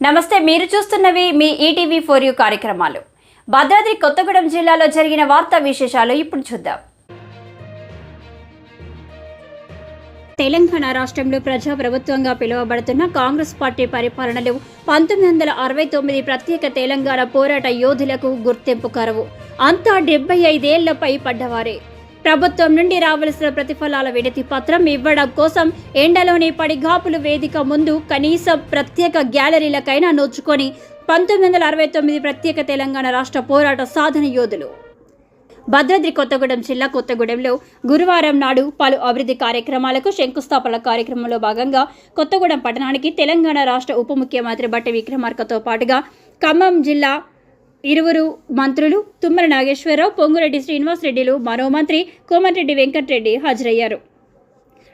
నమస్తే, మీరు చూస్తున్నవి మీ ETV for you కార్యక్రమాలు. భద్రాద్రి కొత్తగూడెం జిల్లాలో జరిగిన వార్తా విశేషాలు ఇప్పుడు చూద్దాం. తెలంగాణ రాష్ట్రంలో ప్రజాప్రభుత్వంగా పిలువబడుతున్న కాంగ్రెస్ పార్టీ పరిపాలనలో 1969 ప్రత్యేక తెలంగాణ పోరాట యోధులకు గుర్తింపు కరువు. అంతా 75 ఏళ్లపై పడ్డవారే. ప్రభుత్వం నుండి రావలసిన ప్రతిఫలాల వినతి పత్రం ఇవ్వడం కోసం ఎండలోని పడిగాపులు వేదిక ముందు కనీసం ప్రత్యేక గ్యాలరీలకైనా నోచుకొని 1969 ప్రత్యేక తెలంగాణ రాష్ట్ర పోరాట సాధన యోధులు. భద్రాద్రి కొత్తగూడెం జిల్లా కొత్తగూడెంలో గురువారం నాడు పలు అభివృద్ధి కార్యక్రమాలకు శంకుస్థాపన కార్యక్రమంలో భాగంగా కొత్తగూడెం పట్టణానికి తెలంగాణ రాష్ట్ర ఉప ముఖ్యమంత్రి బట్టి విక్రమార్కతో పాటుగా ఖమ్మం జిల్లా ఇరువురు మంత్రులు తుమ్మల నాగేశ్వరరావు, పొంగురెడ్డి శ్రీనివాసరెడ్డిలు, మరో మంత్రి కోమటిరెడ్డి వెంకటరెడ్డి హాజరయ్యారు.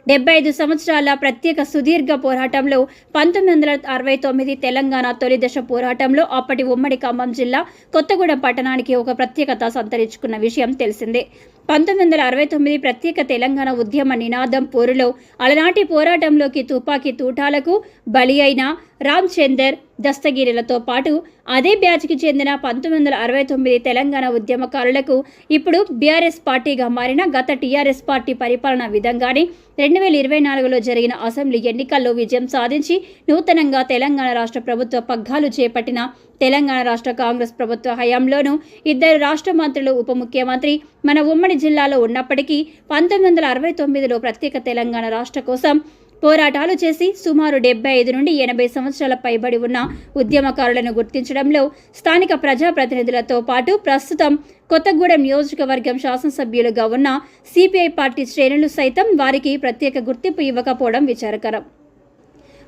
75 సంవత్సరాల ప్రత్యేక సుదీర్ఘ పోరాటంలో 1969 తెలంగాణ తొలి దశ పోరాటంలో అప్పటి ఉమ్మడి ఖమ్మం జిల్లా కొత్తగూడెం పట్టణానికి ఒక ప్రత్యేకత సంతరించుకున్న విషయం తెలిసిందే. 1969 ప్రత్యేక తెలంగాణ ఉద్యమ నినాదం పోరులో అలనాటి పోరాటంలోకి తుపాకీ తూటాలకు బలి అయిన రామచందర్ దస్తగిరిలతో పాటు అదే బ్యాచ్కి చెందిన 1969 తెలంగాణ ఉద్యమకారులకు ఇప్పుడు బీఆర్ఎస్ పార్టీగా మారిన గత టీఆర్ఎస్ పార్టీ పరిపాలన విధంగానే 2024లో జరిగిన అసెంబ్లీ ఎన్నికల్లో విజయం సాధించి నూతనంగా తెలంగాణ రాష్ట్ర ప్రభుత్వ పగ్గాలు చేపట్టిన తెలంగాణ రాష్ట్ర కాంగ్రెస్ ప్రభుత్వ హయాంలోనూ 2 రాష్ట్ర మంత్రులు ఉప ముఖ్యమంత్రి మన ఉమ్మడి జిల్లాలో ఉన్నప్పటికీ 1969లో ప్రత్యేక తెలంగాణ రాష్ట్ర కోసం పోరాటాలు చేసి సుమారు 75 నుండి 80 సంవత్సరాల పైబడి ఉన్న ఉద్యమకారులను గుర్తించడంలో స్థానిక ప్రజాప్రతినిధులతో పాటు ప్రస్తుతం కొత్తగూడెం నియోజకవర్గం శాసనసభ్యులుగా ఉన్న సిపిఐ పార్టీ శ్రేణులు సైతం వారికి ప్రత్యేక గుర్తింపు ఇవ్వకపోవడం విచారకరం.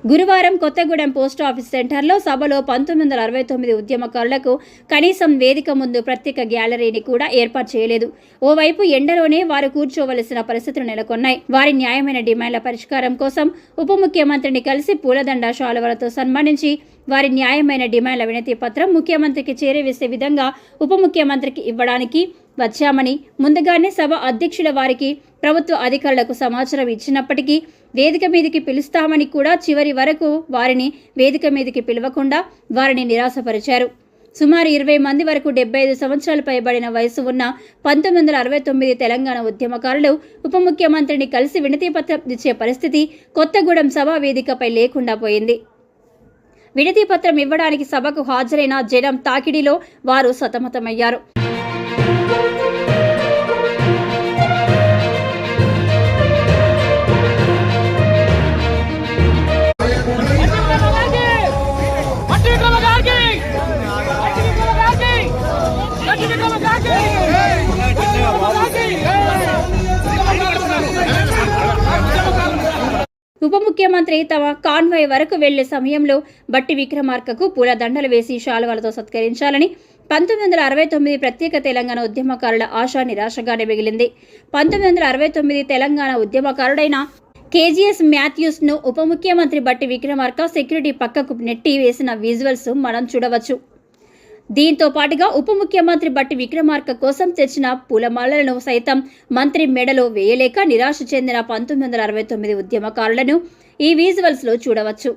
గురువారం కొత్తగూడెం పోస్ట్ ఆఫీస్ సెంటర్లో సభలో 1969 ఉద్యమకారులకు కనీసం వేదిక ముందు ప్రత్యేక గ్యాలరీని కూడా ఏర్పాటు చేయలేదు. ఓవైపు ఎండలోనే వారు కూర్చోవలసిన పరిస్థితులు నెలకొన్నాయి. వారి న్యాయమైన డిమాండ్ల పరిష్కారం కోసం ఉప ముఖ్యమంత్రిని కలిసి పూలదండ శాలువలతో సన్మానించి వారి న్యాయమైన డిమాండ్ల వినతి పత్రం ముఖ్యమంత్రికి చేరవేసే విధంగా ఉప ముఖ్యమంత్రికి ఇవ్వడానికి వచ్చామని ముందుగానే సభ అధ్యక్షుల వారికి ప్రభుత్వ అధికారులకు సమాచారం ఇచ్చినప్పటికీ వేదిక మీదకి పిలుస్తామని కూడా చివరి వరకు వారిని వేదిక మీదకి పిలవకుండా వారిని నిరాశపరిచారు. సుమారు 20 మంది వరకు 75 సంవత్సరాలు పైబడిన వయసు ఉన్న 1969 తెలంగాణ ఉద్యమకారులు ఉప ముఖ్యమంత్రిని కలిసి వినతి పత్రం ఇచ్చే పరిస్థితి కొత్తగూడెం సభా వేదికపై లేకుండా పోయింది. వినతి పత్రం ఇవ్వడానికి సభకు హాజరైన జనం తాకిడిలో వారు సతమతమయ్యారు. ఉప ముఖ్యమంత్రి తమ కాన్వాయ్ వరకు వెళ్లే సమయంలో బట్టి విక్రమార్కకు పూలదండలు వేసి శాలువలతో సత్కరించాలని 1969 ప్రత్యేక తెలంగాణ ఉద్యమకారుల ఆశ నిరాశగానే మిగిలింది. 1969 తెలంగాణ ఉద్యమకారుడైన కేజీఎస్ మాథ్యూస్ను ఉప ముఖ్యమంత్రి బట్టి విక్రమార్క సెక్యూరిటీ పక్కకు నెట్టి వేసిన విజువల్స్ మనం చూడవచ్చు. దీంతో పాటుగా ఉప ముఖ్యమంత్రి బట్టి విక్రమార్క కోసం తెచ్చిన పూలమాలలను సైతం మంత్రి మెడలో వేయలేక నిరాశ చెందిన 1969 ఉద్యమకారులను ఈ విజువల్స్లో చూడవచ్చు.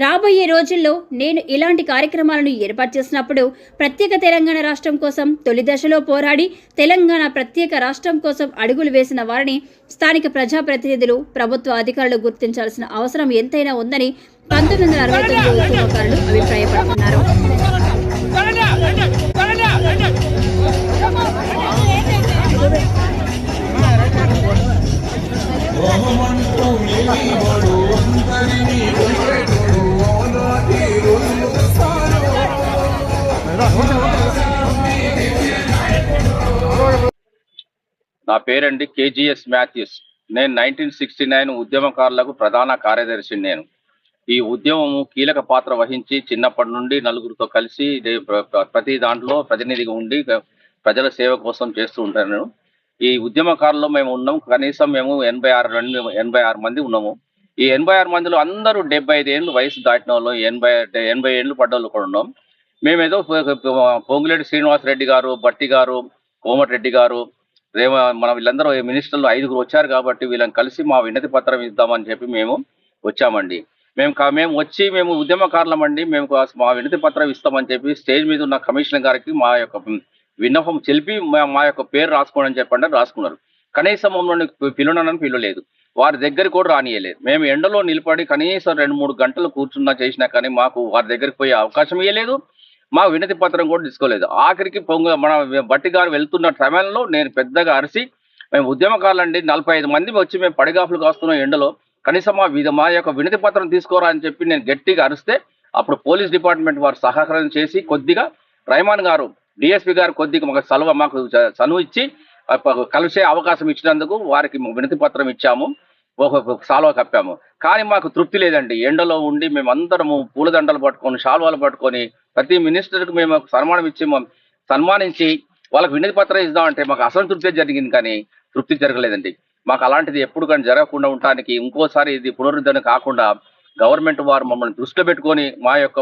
రాబోయే రోజుల్లో నేను ఇలాంటి కార్యక్రమాలను ఏర్పాటు చేసినప్పుడు ప్రత్యేక తెలంగాణ రాష్ట్రం కోసం తొలి దశలో పోరాడి తెలంగాణ ప్రత్యేక రాష్ట్రం కోసం అడుగులు వేసిన వారిని స్థానిక ప్రజాప్రతినిధులు, ప్రభుత్వ అధికారులు గుర్తించాల్సిన అవసరం ఎంతైనా ఉందని 1969 ఉద్యమకారులు అభిప్రాయపడుతున్నారు. నా పేరండి కేజీఎస్ మాథ్యూస్. నేను 1969 ఉద్యమకారులకు ప్రధాన కార్యదర్శి. నేను ఈ ఉద్యమము కీలక పాత్ర వహించి చిన్నప్పటి నుండి నలుగురితో కలిసి ప్రతి దాంట్లో ప్రతినిధిగా ఉండి ప్రజల సేవ కోసం చేస్తూ ఉంటాను. ఈ ఉద్యమకారుల్లో మేము ఉన్నాం. కనీసం మేము 86 మంది ఉన్నాము. ఈ 86 మందిలో అందరూ 75 ఏళ్ళు వయసు దాటిన వాళ్ళు, 80 ఏళ్ళు పడ్డోళ్ళు కూడా ఉన్నాం. మేమేదో పొంగులేటి శ్రీనివాసరెడ్డి గారు, బట్టి గారు, కోమటిరెడ్డి గారు, మన వీళ్ళందరూ మినిస్టర్లు 5 వచ్చారు కాబట్టి వీళ్ళని కలిసి మా వినతి పత్రం ఇద్దామని చెప్పి మేము వచ్చామండి. మేము వచ్చి మేము ఉద్యమకారులమండి, మేము మా వినతి పత్రం ఇస్తామని చెప్పి స్టేజ్ మీద ఉన్న కమిషనర్ గారికి మా యొక్క విన్నపం తెలిపి మా యొక్క పేరు రాసుకోండి అని చెప్పండి, రాసుకున్నారు. కనీసం మమ్మల్ని పిలువనని పిలవలేదు, వారి దగ్గరికి కూడా రానియలేదు. మేము ఎండలో నిలబడి కనీసం 2-3 గంటలు కూర్చున్నా చేసినా కానీ మాకు వారి దగ్గరికి పోయే అవకాశం ఇవ్వలేదు, మా వినతి పత్రం కూడా తీసుకోలేదు. ఆఖరికి మన బట్టి గారు వెళ్తున్న సమయంలో నేను పెద్దగా అరిసి, మేము ఉద్యమకారులండి 45 మంది వచ్చి మేము పడిగాపులు కాస్తున్నాం ఎండలో, కనీసం మా యొక్క వినతి పత్రం తీసుకోరా అని చెప్పి నేను గట్టిగా అరిస్తే అప్పుడు పోలీస్ డిపార్ట్మెంట్ వారు సహకారం చేసి కొద్దిగా రైమాన్ గారు డిఎస్పీ గారు కొద్దిగా మాకు చనువు ఇచ్చి కలిసే అవకాశం ఇచ్చినందుకు వారికి వినతి పత్రం ఇచ్చాము, ఒక సాల్వ కప్పాము. కానీ మాకు తృప్తి లేదండి. ఎండలో ఉండి మేమందరము పూలదండలు పట్టుకొని శాల్వాలు పట్టుకొని ప్రతి మినిస్టర్కి మేము సన్మానించి వాళ్ళకి వినతి పత్రం ఇద్దామంటే మాకు అసంతృప్తి జరిగింది కానీ తృప్తి జరగలేదండి. మాకు అలాంటిది ఎప్పుడు కానీ జరగకుండా ఉండటానికి ఇంకోసారి ఇది పునరుద్ధరణ కాకుండా గవర్నమెంట్ వారు మమ్మల్ని దృష్టిలో పెట్టుకొని మా యొక్క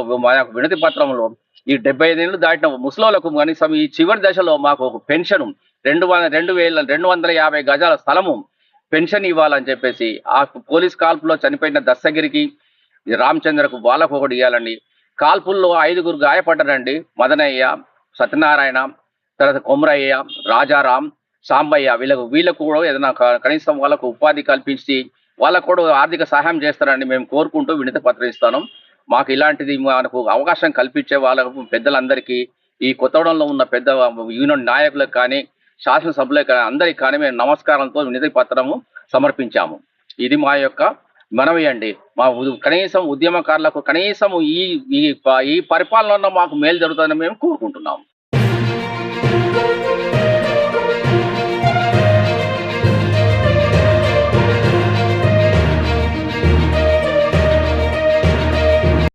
వినతి పత్రంలో ఈ 75 ఏళ్ళు దాటిన ముసలోళ్లకు కనీసం ఈ చివరి దశలో మాకు ఒక పెన్షన్ 250 గజాల స్థలము పెన్షన్ ఇవ్వాలని చెప్పేసి, ఆ పోలీస్ కాల్పులో చనిపోయిన దస్తగిరికి రామచంద్రకు వాళ్ళకు ఒకటి ఇవ్వాలండి. కాల్పుల్లో 5గురు గాయపడ్డారండి, మదనయ్య, సత్యనారాయణ, తర్వాత కొమరయ్య, రాజారాం, సాంబయ్య. వీళ్ళకు కూడా ఏదైనా కనీసం వాళ్ళకు ఉపాధి కల్పించి వాళ్ళకు కూడా ఆర్థిక సహాయం చేస్తారని మేము కోరుకుంటూ వినతి పత్రం ఇస్తాను. మాకు ఇలాంటిది మనకు అవకాశం కల్పించే వాళ్ళకు పెద్దలందరికీ, ఈ కొత్తగూడెంలో ఉన్న పెద్ద యూనియన్ నాయకులకు కానీ శాసనసభ్యులకు కానీ అందరికీ కానీ మేము నమస్కారంతో వినతి పత్రము సమర్పించాము. ఇది మా యొక్క మనవి అండి. కనీసం ఉద్యమకారులకు కనీసం ఈ పరిపాలనలో మాకు మేలు జరుగుతుందని మేము కోరుకుంటున్నాము.